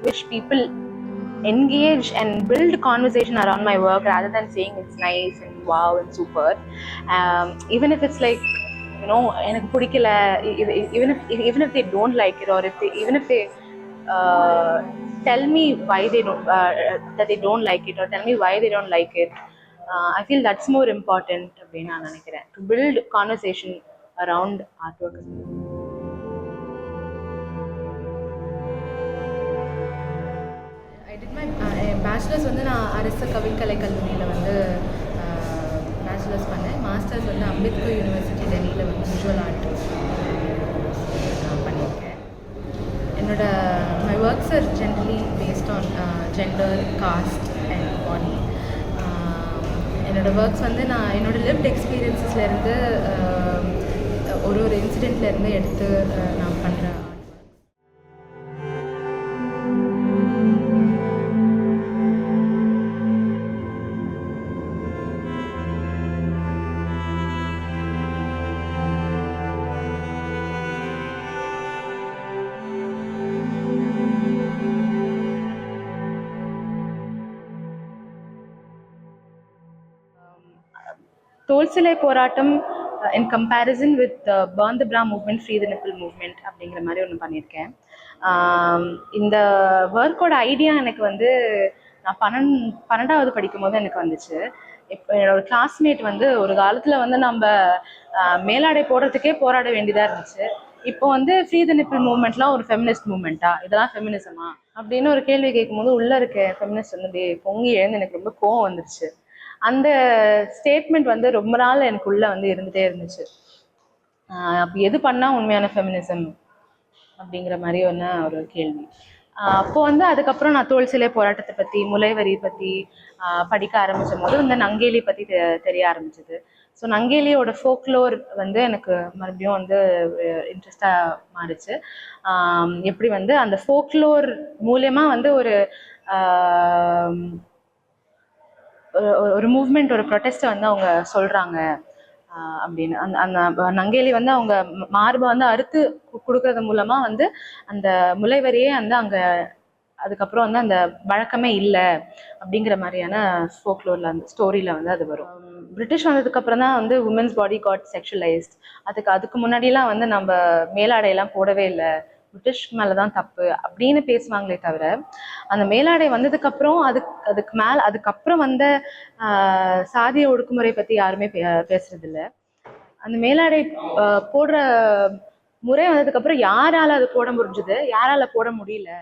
wish people engage and build conversation around my work rather than saying it's nice and wow and super. Even if it's like, எனக்கு பிடிக்கல, even if they don't like it, or even if they uh, tell me why they don't that they don't like it, or tell me why they don't like it, I feel that's more important அப்படின்னு நான் நினைக்கிறேன், to build conversation around artwork. I did my bachelors வந்து நான் அரசு கவிக்கலை கல்லூரியில் வந்து bachelors பண்ணேன். Masters வந்து அம்பேத்கர் யூனிவர்சிட்டி டெல்லியில் வந்து விஷுவல் ஆர்ட் நான் பண்ணியிருக்கேன். My works are generally based on gender, caste and body. என்னோடய ஒர்க்ஸ் வந்து நான் என்னோடய லிவ்ட் எக்ஸ்பீரியன்ஸஸ்லேருந்து ஒரு இன்சிடெண்ட்லேருந்து எடுத்து நான் பண்ணுறேன். தோல் சிலை போராட்டம் இன் கம்பேரிசன் வித் பர்ன் தி பிரா மூவ்மெண்ட், ஃப்ரீ தி நிப்பிள் மூவ்மெண்ட் அப்படிங்கிற மாதிரி ஒன்று பண்ணியிருக்கேன். இந்த ஒர்க்கோட ஐடியா எனக்கு வந்து நான் 12வது படிக்கும் போது எனக்கு வந்துச்சு. இப்போ என்னோட கிளாஸ்மேட் வந்து ஒரு காலத்தில் வந்து நம்ம மேலாடை போடுறதுக்கே போராட வேண்டியதாக இருந்துச்சு. இப்போ வந்து ஃப்ரீ தி நிப்பிள் மூவ்மெண்ட்லாம் ஒரு ஃபெமினிஸ்ட் மூவ்மெண்ட்டா, இதெல்லாம் ஃபெமினிசமா அப்படின்னு ஒரு கேள்வி கேட்கும்போது உள்ளே இருக்க ஃபெமினிஸ்ட் வந்து பொங்கி எழுந்து எனக்கு ரொம்ப கோவம் வந்துருச்சு. அந்த ஸ்டேட்மெண்ட் வந்து ரொம்ப நாள் எனக்குள்ள வந்து இருந்துகிட்டே இருந்துச்சு. அப்போ எது பண்ணால் உண்மையான ஃபெமினிசம் அப்படிங்கிற மாதிரி ஒரு கேள்வி. அப்போ வந்து அதுக்கப்புறம் நான் தோல் சிலை போராட்டத்தை பற்றி, முளைவரி பற்றி படிக்க ஆரம்பிச்சும் போது இந்த நங்கேலி பற்றி தெரிய ஆரம்பிச்சது. ஸோ நங்கேலியோட ஃபோக்லோர் வந்து எனக்கு மறுபடியும் வந்து இன்ட்ரெஸ்டாக மாறிச்சு. எப்படி வந்து அந்த ஃபோக்லோர் மூலயமா வந்து ஒரு மூவ்மெண்ட், ஒரு ப்ரொட்டஸ்ட்டை வந்து அவங்க சொல்கிறாங்க அப்படின்னு. அந்த நங்கேலி வந்து அவங்க மார்பை வந்து அறுத்து கொடுக்கறது மூலமாக வந்து அந்த முளைவரியே வந்து அங்கே அதுக்கப்புறம் வந்து அந்த வழக்கமே இல்லை அப்படிங்கிற மாதிரியான ஃபோக்லோரில் அந்த ஸ்டோரியில் வந்து அது வரும். பிரிட்டிஷ் வந்ததுக்கப்புறம் தான் வந்து உமன்ஸ் பாடி காட் செக்ஷுவலைஸ்ட். அதுக்கு முன்னாடிலாம் வந்து நம்ம மேலாடையெல்லாம் போடவே இல்லை, பிரிட்டிஷ் மேலே தான் தப்பு அப்படின்னு பேசுவாங்களே தவிர, அந்த மேலாடை வந்ததுக்கப்புறம் அதுக்கப்புறம் வந்த சாதிய ஒடுக்குமுறை பற்றி யாருமே பேசுறதில்ல. அந்த மேலாடை போடுற முறை வந்ததுக்கப்புறம் யாரால அது போட முடிஞ்சுது, யாரால போட முடியல.